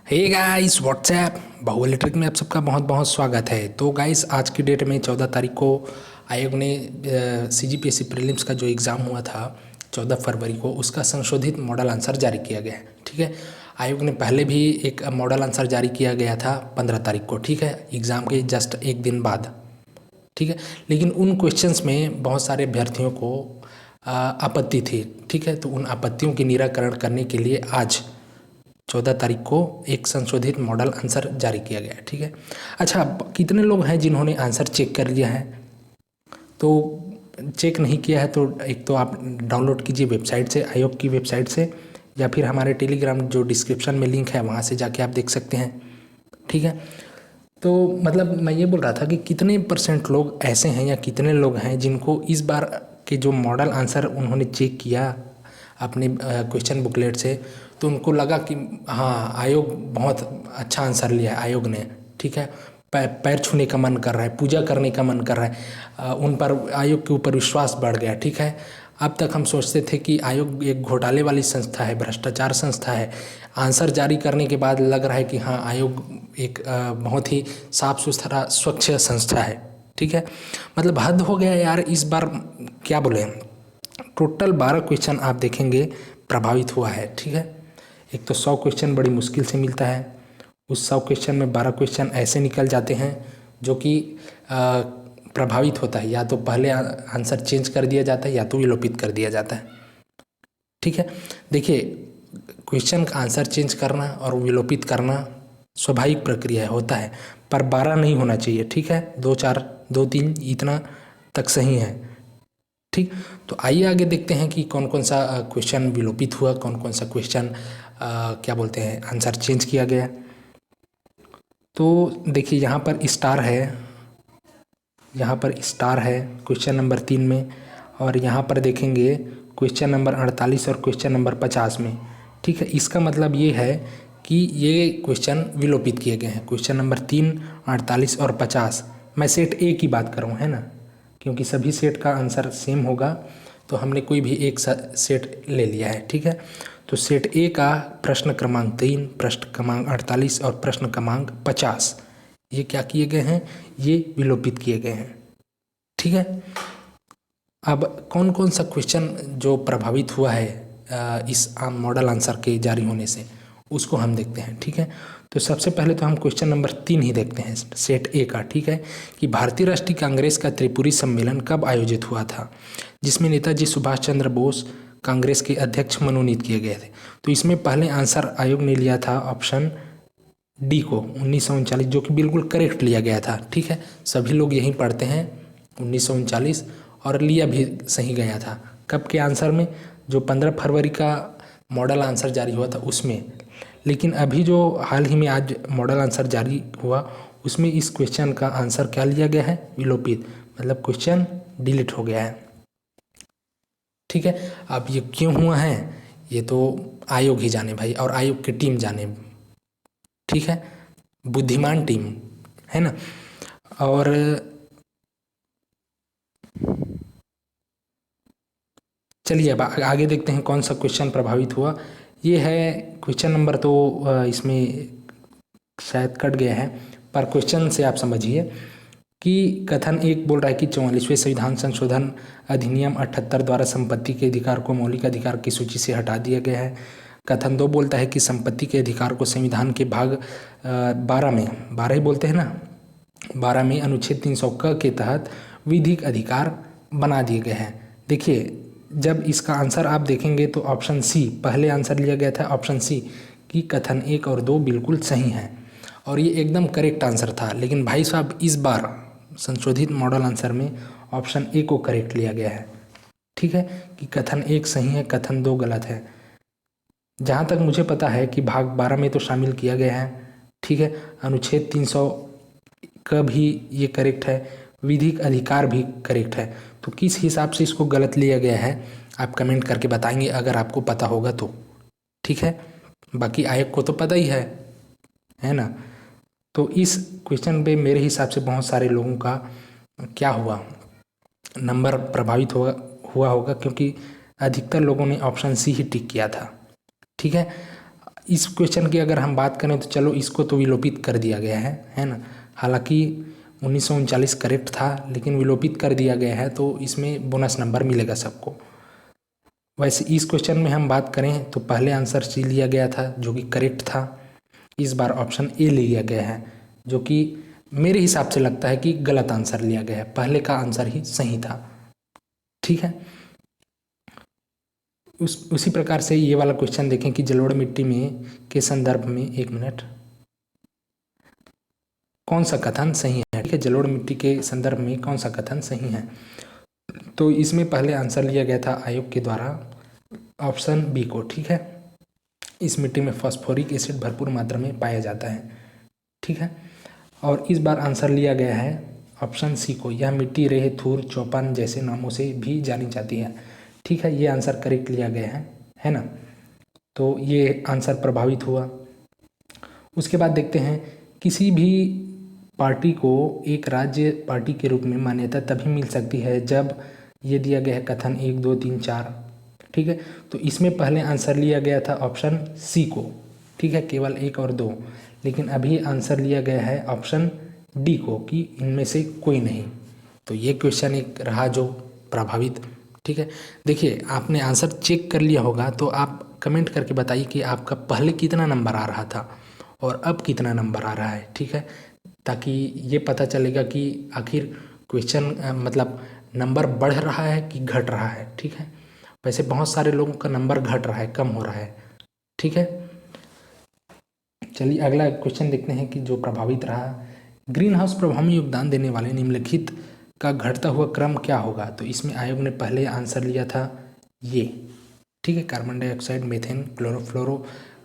हे guys what's up Baahubali electric में आप सबका बहुत बहुत स्वागत है। तो गाइस आज की डेट में 14 तारीख को आयोग ने सीजीपीएससी प्रीलिम्स का जो एग्ज़ाम हुआ था 14 फरवरी को, उसका संशोधित मॉडल आंसर जारी किया गया है। ठीक है, आयोग ने पहले भी एक मॉडल आंसर जारी किया गया था 15 तारीख को, ठीक है, एग्ज़ाम के जस्ट एक दिन बाद। ठीक है, लेकिन उन क्वेश्चंस में बहुत सारे अभ्यर्थियों को आपत्ति थी। ठीक है, तो उन आपत्तियों के निराकरण करने के लिए आज 14 तारीख को एक संशोधित मॉडल आंसर जारी किया गया है। ठीक है, अच्छा, कितने लोग हैं जिन्होंने आंसर चेक कर लिया है? तो चेक नहीं किया है तो एक तो आप डाउनलोड कीजिए वेबसाइट से, आयोग की वेबसाइट से, या फिर हमारे टेलीग्राम जो डिस्क्रिप्शन में लिंक है वहाँ से जाके आप देख सकते हैं। ठीक है, तो मतलब मैं ये बोल रहा था कि कितने परसेंट लोग ऐसे हैं या कितने लोग हैं जिनको इस बार के जो मॉडल आंसर उन्होंने चेक किया अपने क्वेश्चन बुकलेट से, तो उनको लगा कि हाँ आयोग बहुत अच्छा आंसर लिया है आयोग ने। ठीक है, पैर छूने का मन कर रहा है, पूजा करने का मन कर रहा है, उन पर आयोग के ऊपर विश्वास बढ़ गया। ठीक है, अब तक हम सोचते थे कि आयोग एक घोटाले वाली संस्था है, भ्रष्टाचार संस्था है। आंसर जारी करने के बाद लग रहा है कि हाँ आयोग एक बहुत ही साफ सुथरा स्वच्छ संस्था है। ठीक है, मतलब हद हो गया यार इस बार। क्या बोले, टोटल 12 क्वेश्चन आप देखेंगे प्रभावित हुआ है। ठीक है, एक तो 100 क्वेश्चन बड़ी मुश्किल से मिलता है, उस 100 क्वेश्चन में 12 क्वेश्चन ऐसे निकल जाते हैं जो कि प्रभावित होता है, या तो पहले आंसर चेंज कर दिया जाता है या तो विलोपित कर दिया जाता है। ठीक है, देखिए, क्वेश्चन का आंसर चेंज करना और विलोपित करना स्वाभाविक प्रक्रिया होता है, पर 12 नहीं होना चाहिए। ठीक है, 2 4 2 3 इतना तक सही है। ठीक, तो आइए आगे देखते हैं कि कौन कौन सा क्वेश्चन विलोपित हुआ, कौन कौन सा क्वेश्चन क्या बोलते हैं आंसर चेंज किया गया। तो देखिए यहाँ पर स्टार है, यहाँ पर स्टार है क्वेश्चन नंबर 3 में, और यहाँ पर देखेंगे क्वेश्चन नंबर 48 और क्वेश्चन नंबर 50 में। ठीक है, इसका मतलब ये है कि ये क्वेश्चन विलोपित किए गए हैं, क्वेश्चन नंबर 3, 48 और 50। मैं सेट ए की बात कर रहा हूँ, है ना, क्योंकि सभी सेट का आंसर सेम होगा तो हमने कोई भी एक सेट ले लिया है। ठीक है, तो सेट ए का प्रश्न क्रमांक 3, प्रश्न क्रमांक 48 और प्रश्न क्रमांक 50 ये क्या किए गए हैं, ये विलोपित किए गए हैं। ठीक है, अब कौन कौन सा क्वेश्चन जो प्रभावित हुआ है इस मॉडल आंसर के जारी होने से, उसको हम देखते हैं। ठीक है, तो सबसे पहले तो हम क्वेश्चन नंबर 3 ही देखते हैं सेट ए का। ठीक है, कि भारतीय राष्ट्रीय कांग्रेस का त्रिपुरी सम्मेलन कब आयोजित हुआ था, जिसमें नेताजी सुभाष चंद्र बोस कांग्रेस के अध्यक्ष मनोनीत किए गए थे। तो इसमें पहले आंसर आयोग ने लिया था ऑप्शन डी को 1939, जो कि बिल्कुल करेक्ट लिया गया था। ठीक है, सभी लोग यही पढ़ते हैं 1939, और लिया भी सही गया था। कब के आंसर में, जो 15 फरवरी का मॉडल आंसर जारी हुआ था उसमें। लेकिन अभी जो हाल ही में आज मॉडल आंसर जारी हुआ उसमें इस क्वेश्चन का आंसर क्या लिया गया है, विलोपित, मतलब क्वेश्चन डिलीट हो गया है। ठीक है, अब ये क्यों हुआ है ये तो आयोग ही जाने भाई, और आयोग की टीम जाने। ठीक है, बुद्धिमान टीम है ना। और चलिए अब आगे देखते हैं कौन सा क्वेश्चन प्रभावित हुआ। ये है क्वेश्चन नंबर, तो इसमें शायद कट गया है, पर क्वेश्चन से आप समझिए कि कथन एक बोल रहा है कि 44वें संविधान संशोधन अधिनियम 78 द्वारा संपत्ति के अधिकार को मौलिक अधिकार की सूची से हटा दिया गया है। कथन 2 बोलता है कि संपत्ति के अधिकार को संविधान के भाग 12 में, 12 ही बोलते हैं ना, 12 में अनुच्छेद 300 क के तहत विधिक अधिकार बना दिए गए हैं। देखिए, जब इसका आंसर आप देखेंगे तो ऑप्शन सी पहले आंसर लिया गया था, ऑप्शन सी कि कथन 1 और 2 बिल्कुल सही हैं, और ये एकदम करेक्ट आंसर था। लेकिन भाई साहब इस बार संशोधित मॉडल आंसर में ऑप्शन ए को करेक्ट लिया गया है। ठीक है, कि कथन 1 सही है, कथन 2 गलत है। जहाँ तक मुझे पता है कि भाग 12 में तो शामिल किया गया है। ठीक है, अनुच्छेद 300 का भी ये करेक्ट है, विधिक अधिकार भी करेक्ट है। तो किस हिसाब से इसको गलत लिया गया है आप कमेंट करके बताएंगे अगर आपको पता होगा तो। ठीक है, बाकी आयोग को तो पता ही है ना। तो इस क्वेश्चन पे मेरे हिसाब से बहुत सारे लोगों का क्या हुआ, नंबर प्रभावित हुआ होगा, क्योंकि अधिकतर लोगों ने ऑप्शन सी ही टिक किया था। ठीक है, इस क्वेश्चन की अगर हम बात करें तो चलो इसको तो विलोपित कर दिया गया है ना। हालांकि 1939 करेक्ट था लेकिन विलोपित कर दिया गया है, तो इसमें बोनस नंबर मिलेगा सबको। वैसे इस क्वेश्चन में हम बात करें तो पहले आंसर सी लिया गया था जो कि करेक्ट था। इस बार ऑप्शन ए लिया गया है जो कि मेरे हिसाब से लगता है कि गलत आंसर लिया गया है, पहले का आंसर ही सही था। ठीक है, उसी प्रकार से ये वाला क्वेश्चन देखें कि जलोढ़ मिट्टी में के संदर्भ में, एक मिनट, कौन सा कथन सही है। ठीक है, जलोढ़ मिट्टी के संदर्भ में कौन सा कथन सही है। तो इसमें पहले आंसर लिया गया था आयोग के द्वारा ऑप्शन बी को। ठीक है, इस मिट्टी में फास्फोरिक एसिड भरपूर मात्रा में पाया जाता है। ठीक है, और इस बार आंसर लिया गया है ऑप्शन सी को। यह मिट्टी रेह, थूर, चौपान जैसे नामों से भी जानी जाती है। ठीक है, ये आंसर करेक्ट लिया गया है ना। तो ये आंसर प्रभावित हुआ। उसके बाद देखते हैं, किसी भी पार्टी को एक राज्य पार्टी के रूप में मान्यता तभी मिल सकती है जब ये दिया गया है कथन 1 2 3 4। ठीक है, तो इसमें पहले आंसर लिया गया था ऑप्शन सी को। ठीक है, केवल 1 और 2, लेकिन अभी आंसर लिया गया है ऑप्शन डी को कि इनमें से कोई नहीं। तो ये क्वेश्चन एक रहा जो प्रभावित। ठीक है, देखिए आपने आंसर चेक कर लिया होगा तो आप कमेंट करके बताइए कि आपका पहले कितना नंबर आ रहा था और अब कितना नंबर आ रहा है। ठीक है, ताकि ये पता चलेगा कि आखिर क्वेश्चन मतलब नंबर बढ़ रहा है कि घट रहा है। ठीक है, वैसे बहुत सारे लोगों का नंबर घट रहा है, कम हो रहा है। ठीक है, चलिए अगला क्वेश्चन देखते हैं कि जो प्रभावित रहा, ग्रीन हाउस प्रभाव में योगदान देने वाले निम्नलिखित का घटता हुआ क्रम क्या होगा। तो इसमें आयोग ने पहले आंसर लिया था ये। ठीक है, carbon dioxide, methane, chlorofluoro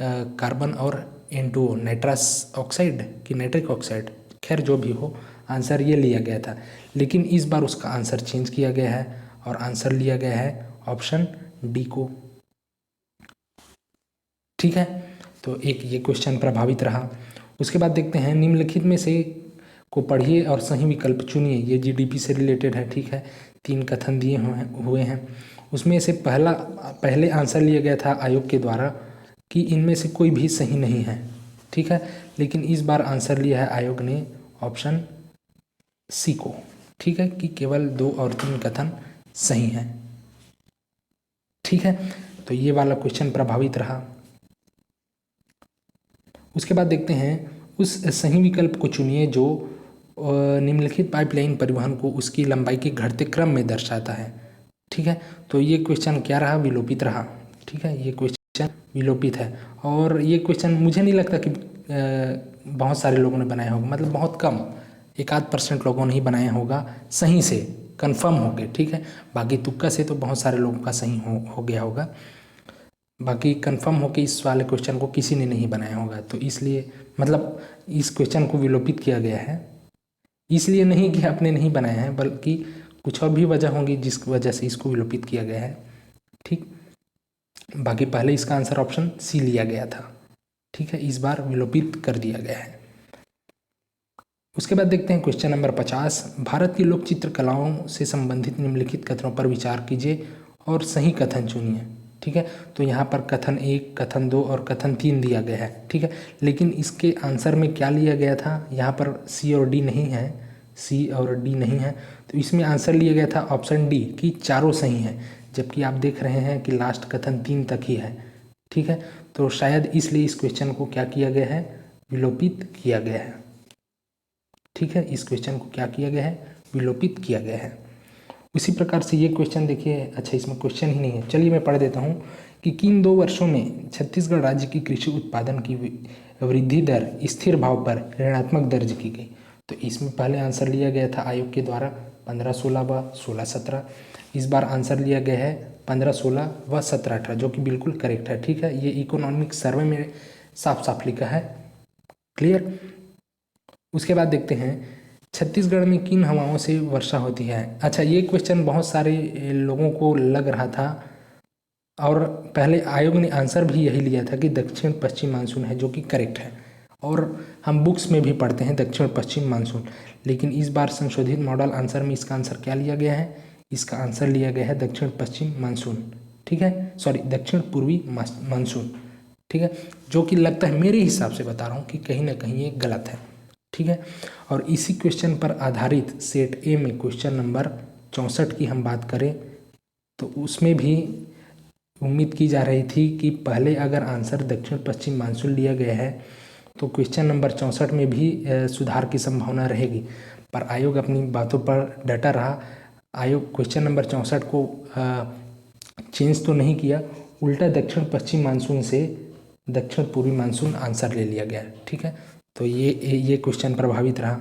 carbon और N2O नाइट्रस ऑक्साइड की नाइट्रिक ऑक्साइड, खैर जो भी हो, आंसर ये लिया गया था। लेकिन इस बार उसका आंसर चेंज किया गया है और आंसर लिया गया है ऑप्शन डी को। ठीक है, तो एक ये क्वेश्चन प्रभावित रहा। उसके बाद देखते हैं, निम्नलिखित में से को पढ़िए और सही विकल्प चुनिए। ये जीडीपी से रिलेटेड है। ठीक है, 3 कथन दिए हुए हैं। उसमें से पहले आंसर लिया गया था आयोग के द्वारा कि इनमें से कोई भी सही नहीं है। ठीक है, लेकिन इस बार आंसर लिया है आयोग ने ऑप्शन सी को। ठीक है, कि केवल 2 और 3 कथन सही हैं। ठीक है, तो ये वाला क्वेश्चन प्रभावित रहा। उसके बाद देखते हैं, उस सही विकल्प को चुनिए जो निम्नलिखित पाइपलाइन परिवहन को उसकी लंबाई के घटते क्रम में दर्शाता है। ठीक है, तो ये क्वेश्चन क्या रहा, विलोपित रहा। ठीक है, ये क्वेश्चन विलोपित है और ये क्वेश्चन मुझे नहीं लगता कि बहुत सारे लोगों ने बनाया होगा, मतलब बहुत कम, 1-8% लोगों ने ही बनाया होगा सही से, कंफर्म हो गए। ठीक है, बाकी तुक्का से तो बहुत सारे लोगों का सही हो गया होगा, बाकी कंफर्म हो कि इस वाले क्वेश्चन को किसी ने नहीं बनाया होगा। तो इसलिए मतलब इस क्वेश्चन को विलोपित किया गया है, इसलिए नहीं कि आपने नहीं बनाया है, बल्कि कुछ और भी वजह होंगी जिस वजह से इसको विलोपित किया गया है। ठीक, बाकी पहले इसका आंसर ऑप्शन सी लिया गया था। ठीक है, इस बार विलोपित कर दिया गया है। उसके बाद देखते हैं क्वेश्चन नंबर 50, भारत की लोक चित्रकलाओं से संबंधित निम्नलिखित कथनों पर विचार कीजिए और सही कथन चुनिए। ठीक है, तो यहाँ पर कथन 1, कथन 2 और कथन 3 दिया गया है। ठीक है, लेकिन इसके आंसर में क्या लिया गया था, यहाँ पर सी और डी नहीं है, सी और डी नहीं है, तो इसमें आंसर लिया गया था ऑप्शन डी कि चारों सही हैं, जबकि आप देख रहे हैं कि लास्ट कथन 3 तक ही है। ठीक है, तो शायद इसलिए इस क्वेश्चन को क्या किया गया है, विलोपित किया गया है। ठीक है, इस क्वेश्चन को क्या किया गया है, विलोपित किया गया है। उसी प्रकार से ये क्वेश्चन देखिए, अच्छा इसमें क्वेश्चन ही नहीं है, चलिए मैं पढ़ देता हूँ कि किन 2 वर्षों में छत्तीसगढ़ राज्य की कृषि उत्पादन की वृद्धि दर स्थिर भाव पर ऋणात्मक दर्ज की गई। तो इसमें पहले आंसर लिया गया था आयोग के द्वारा 15-16 व 16-17। इस बार आंसर लिया गया है 15-16 व 17-18, जो कि बिल्कुल करेक्ट है। ठीक है, ये इकोनॉमिक सर्वे में साफ साफ लिखा है। क्लियर। उसके बाद देखते हैं, छत्तीसगढ़ में किन हवाओं से वर्षा होती है। अच्छा, ये क्वेश्चन बहुत सारे लोगों को लग रहा था और पहले आयोग ने आंसर भी यही लिया था कि दक्षिण पश्चिम मानसून है, जो कि करेक्ट है और हम बुक्स में भी पढ़ते हैं दक्षिण पश्चिम मानसून। लेकिन इस बार संशोधित मॉडल आंसर में इसका आंसर क्या लिया गया है, इसका आंसर लिया गया है दक्षिण पश्चिम मानसून। ठीक है, सॉरी, दक्षिण पूर्वी मानसून। ठीक है, जो कि लगता है मेरे हिसाब से बता रहा हूँ कि कहीं ना कहीं ये गलत है। ठीक है, और इसी क्वेश्चन पर आधारित सेट ए में क्वेश्चन नंबर 64 की हम बात करें तो उसमें भी उम्मीद की जा रही थी कि पहले अगर आंसर दक्षिण पश्चिम मानसून लिया गया है तो क्वेश्चन नंबर 64 में भी सुधार की संभावना रहेगी, पर आयोग अपनी बातों पर डटा रहा। आयोग क्वेश्चन नंबर 64 को चेंज तो नहीं किया, उल्टा दक्षिण पश्चिम मानसून से दक्षिण पूर्वी मानसून आंसर ले लिया गया। ठीक है, तो ये क्वेश्चन प्रभावित रहा।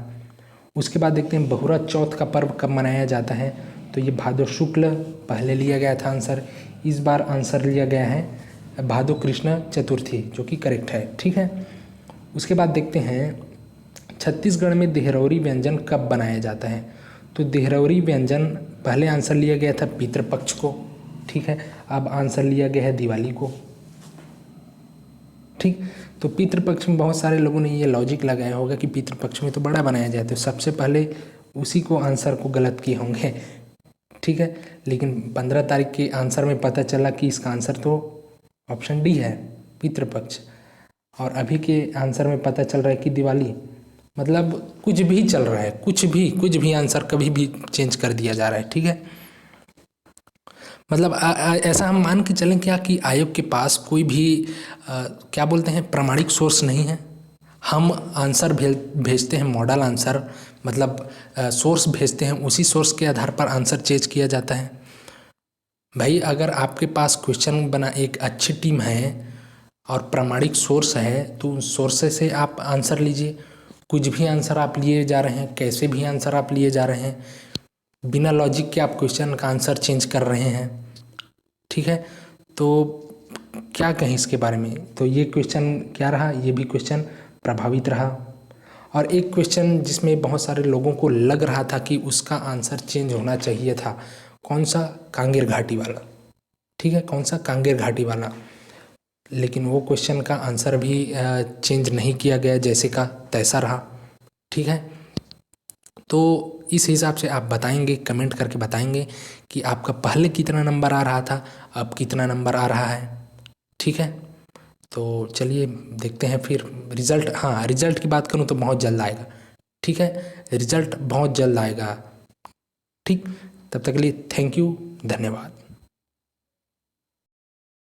उसके बाद देखते हैं बहुरा चौथ का पर्व कब मनाया जाता है, तो ये भादो शुक्ल पहले लिया गया था आंसर, इस बार आंसर लिया गया है भादो कृष्ण चतुर्थी, जो कि करेक्ट है। ठीक है, उसके बाद देखते हैं छत्तीसगढ़ में देहरौरी व्यंजन कब बनाया जाता है, तो देहरौरी व्यंजन पहले आंसर लिया गया था पितृपक्ष को। ठीक है, अब आंसर लिया गया है दिवाली को। ठीक, तो पितृपक्ष में बहुत सारे लोगों ने ये लॉजिक लगाया होगा कि पितृपक्ष में तो बड़ा बनाया जाए, तो सबसे पहले उसी को आंसर को गलत किए होंगे। ठीक है, लेकिन 15 तारीख के आंसर में पता चला कि इसका आंसर तो ऑप्शन डी है, पितृपक्ष, और अभी के आंसर में पता चल रहा है कि दिवाली। मतलब कुछ भी चल रहा है, कुछ भी आंसर कभी भी चेंज कर दिया जा रहा है। ठीक है, मतलब ऐसा हम मान के चलें क्या कि आयोग के पास कोई भी क्या बोलते हैं प्रामाणिक सोर्स नहीं है। हम आंसर भेजते हैं मॉडल आंसर, मतलब सोर्स भेजते हैं, उसी सोर्स के आधार पर आंसर चेंज किया जाता है। भाई अगर आपके पास क्वेश्चन बना एक अच्छी टीम है और प्रामाणिक सोर्स है तो उस सोर्स से आप आंसर लीजिए। कुछ भी आंसर आप लिए जा रहे हैं, कैसे भी आंसर आप लिए जा रहे हैं, बिना लॉजिक के आप क्वेश्चन का आंसर चेंज कर रहे हैं। ठीक है, तो क्या कहें इसके बारे में, तो ये क्वेश्चन क्या रहा, ये भी क्वेश्चन प्रभावित रहा। और एक क्वेश्चन जिसमें बहुत सारे लोगों को लग रहा था कि उसका आंसर चेंज होना चाहिए था, कौन सा, कांगेर घाटी वाला। ठीक है, कौन सा, कांगेर घाटी वाला, लेकिन वो क्वेश्चन का आंसर भी चेंज नहीं किया गया, जैसे का तैसा रहा। ठीक है, तो इस हिसाब से आप बताएंगे, कमेंट करके बताएंगे कि आपका पहले कितना नंबर आ रहा था, अब कितना नंबर आ रहा है। ठीक है, तो चलिए देखते हैं फिर रिज़ल्ट। हाँ, रिज़ल्ट की बात करूँ तो बहुत जल्द आएगा। ठीक है, रिज़ल्ट बहुत जल्द आएगा। ठीक, तब तक के लिए थैंक यू, धन्यवाद।